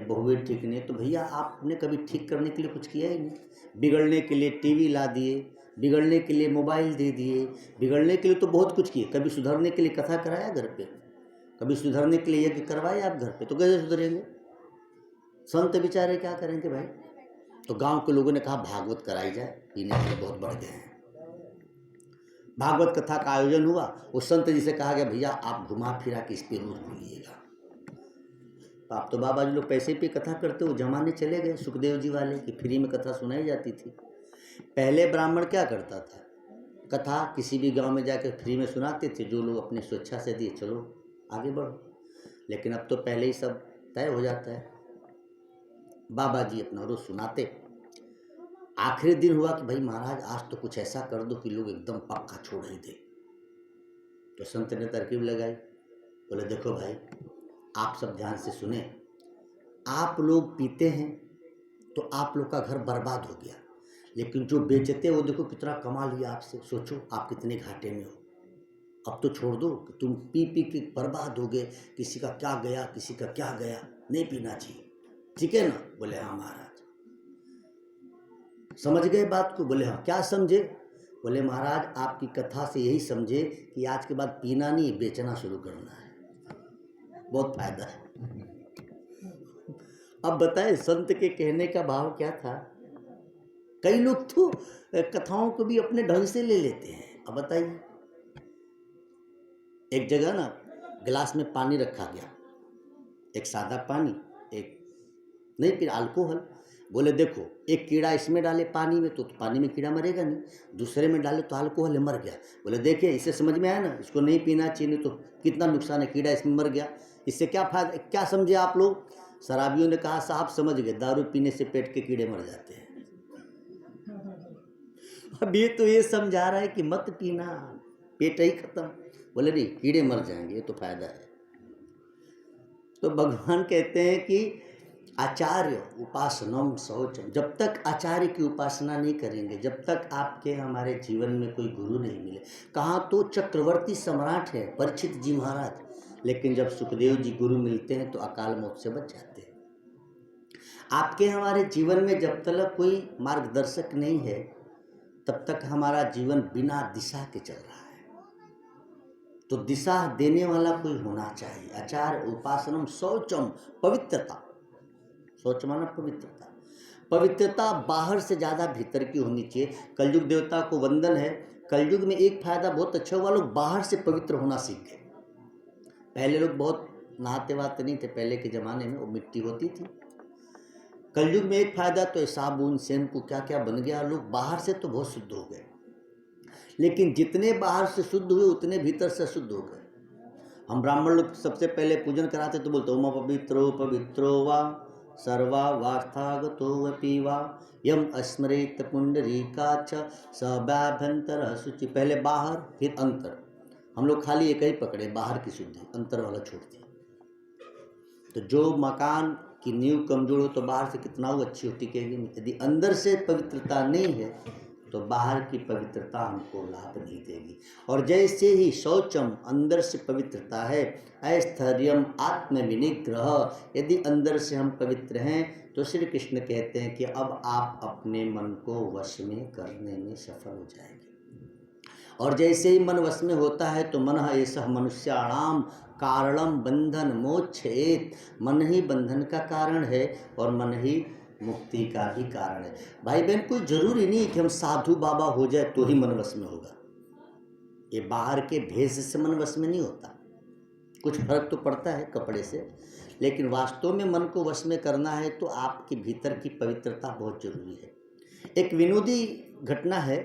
बहुएं ठीक नहीं, तो भैया आपने कभी ठीक करने के लिए कुछ किया ही नहीं। बिगड़ने के लिए टीवी ला दिए, बिगड़ने के लिए मोबाइल दे दिए, बिगड़ने के लिए तो बहुत कुछ किए। कभी सुधरने के लिए कथा कराया घर पे, कभी सुधरने के लिए यज्ञ करवाए आप घर पे, तो कैसे सुधरेंगे? संत बेचारे क्या करेंगे भाई? तो गांव के लोगों ने कहा भागवत कराई जाए, पीने के लिए बहुत बढ़ गए हैं। भागवत कथा का आयोजन हुआ। उस संत जी से कहा गया भैया आप घुमा फिरा के इस पे रूट बोलिएगा। तो आप तो बाबा जी लोग पैसे पे कथा करते हो, जमाने चले गए सुखदेव जी वाले कि फ्री में कथा सुनाई जाती थी। पहले ब्राह्मण क्या करता था, कथा किसी भी गांव में जाकर फ्री में सुनाते थे, जो लोग अपनी स्वेच्छा से दिए चलो आगे बढ़ो। लेकिन अब तो पहले ही सब तय हो जाता है। बाबा जी अपना रोज सुनाते। आखिरी दिन हुआ कि भाई महाराज आज तो कुछ ऐसा कर दो कि लोग एकदम पक्का छोड़ ही दे। तो संत ने तरकीब लगाई, बोले देखो भाई आप सब ध्यान से सुने, आप लोग पीते हैं तो आप लोग का घर बर्बाद हो गया, लेकिन जो बेचते वो देखो कितना कमा लिया आपसे, सोचो आप कितने घाटे में हो। अब तो छोड़ दो कि तुम पी पी के बर्बाद हो गए, किसी का क्या गया किसी का क्या गया, नहीं पीना चाहिए, ठीक है ना? बोले हाँ महाराज। समझ गए बात को? बोले हाँ। क्या समझे? बोले महाराज आपकी कथा से यही समझे कि आज के बाद पीना नहीं बेचना शुरू करना है, बहुत फायदा है। अब बताएं संत के कहने का भाव क्या था? कई लोग तो कथाओं को भी अपने ढंग से ले लेते हैं। अब बताइए, एक जगह ना गिलास में पानी रखा गया, एक सादा पानी, एक नहीं फिर अल्कोहल। बोले देखो एक कीड़ा इसमें डाले पानी में तो पानी में कीड़ा मरेगा नहीं, दूसरे में डाले तो अल्कोहल मर गया। बोले देखिए इससे समझ में आया ना, इसको नहीं पीना चाहिए, तो कितना नुकसान है, कीड़ा इसमें मर गया, इससे क्या फायदा, क्या समझे आप लोग? शराबियों ने कहा साहब समझ गए, दारू पीने से पेट के कीड़े मर जाते हैं। अब ये तो ये समझा रहा है कि मत पीना, पेट ही खत्म। बोले नहीं कीड़े मर जाएंगे, ये तो फायदा है। तो भगवान कहते हैं कि आचार्य उपासनम शौचम, जब तक आचार्य की उपासना नहीं करेंगे, जब तक आपके हमारे जीवन में कोई गुरु नहीं मिले। कहाँ तो चक्रवर्ती सम्राट है परीक्षित जी महाराज, लेकिन जब सुखदेव जी गुरु मिलते हैं तो अकाल मौत से बच जाते हैं। आपके हमारे जीवन में जब तक कोई मार्गदर्शक नहीं है तब तक हमारा जीवन बिना दिशा के चल रहा है। तो दिशा देने वाला कोई होना चाहिए। आचार्य उपासनम शौचम, पवित्रता, शौच माना पवित्रता। पवित्रता बाहर से ज़्यादा भीतर की होनी चाहिए। कलयुग देवता को वंदन है। कलयुग में एक फायदा बहुत अच्छा हुआ, लोग बाहर से पवित्र होना सीख गए। पहले लोग बहुत नहाते वहाते नहीं थे, पहले के ज़माने में वो मिट्टी होती थी। कलयुग में एक फायदा तो साबुन शैम्पू क्या क्या बन गया, लोग बाहर से तो बहुत शुद्ध हो गए, लेकिन जितने बाहर से शुद्ध हुए उतने भीतर से शुद्ध हो गए। हम ब्राह्मण लोग सबसे पहले पूजन कराते तो बोलते ओम पवित्रो पवित्रो वा सर्वा वार्थागतोऽपि वा यम अस्मरेत पुंडरीकाच सभ्याभ्यंतर शुचि। पहले बाहर फिर अंतर। हम लोग खाली एक ही पकड़े, बाहर की शुद्धि, अंतर वाला छोड़ दिया। तो जो मकान की नींव कमजोर हो तो बाहर से कितना वो अच्छी होती कहेगी नहीं। यदि अंदर से पवित्रता नहीं है तो बाहर की पवित्रता हमको लाभ नहीं देगी। और जैसे ही शौचम अंदर से पवित्रता है, ऐस्थैर्यम आत्म विनिग्रह, यदि अंदर से हम पवित्र हैं तो श्री कृष्ण कहते हैं कि अब आप अपने मन को वश में करने में सफल हो जाएंगे। और जैसे ही मन वश में होता है तो मन ऐसा मनुष्याणाम कारणम बंधन मोक्षेत, मन ही बंधन का कारण है और मन ही मुक्ति का भी कारण है। भाई बहन कोई जरूरी नहीं कि हम साधु बाबा हो जाए तो ही मन वश में होगा। ये बाहर के भेष से मन वश में नहीं होता, कुछ फर्क तो पड़ता है कपड़े से, लेकिन वास्तव में मन को वश में करना है तो आपके भीतर की पवित्रता बहुत जरूरी है। एक विनोदी घटना है,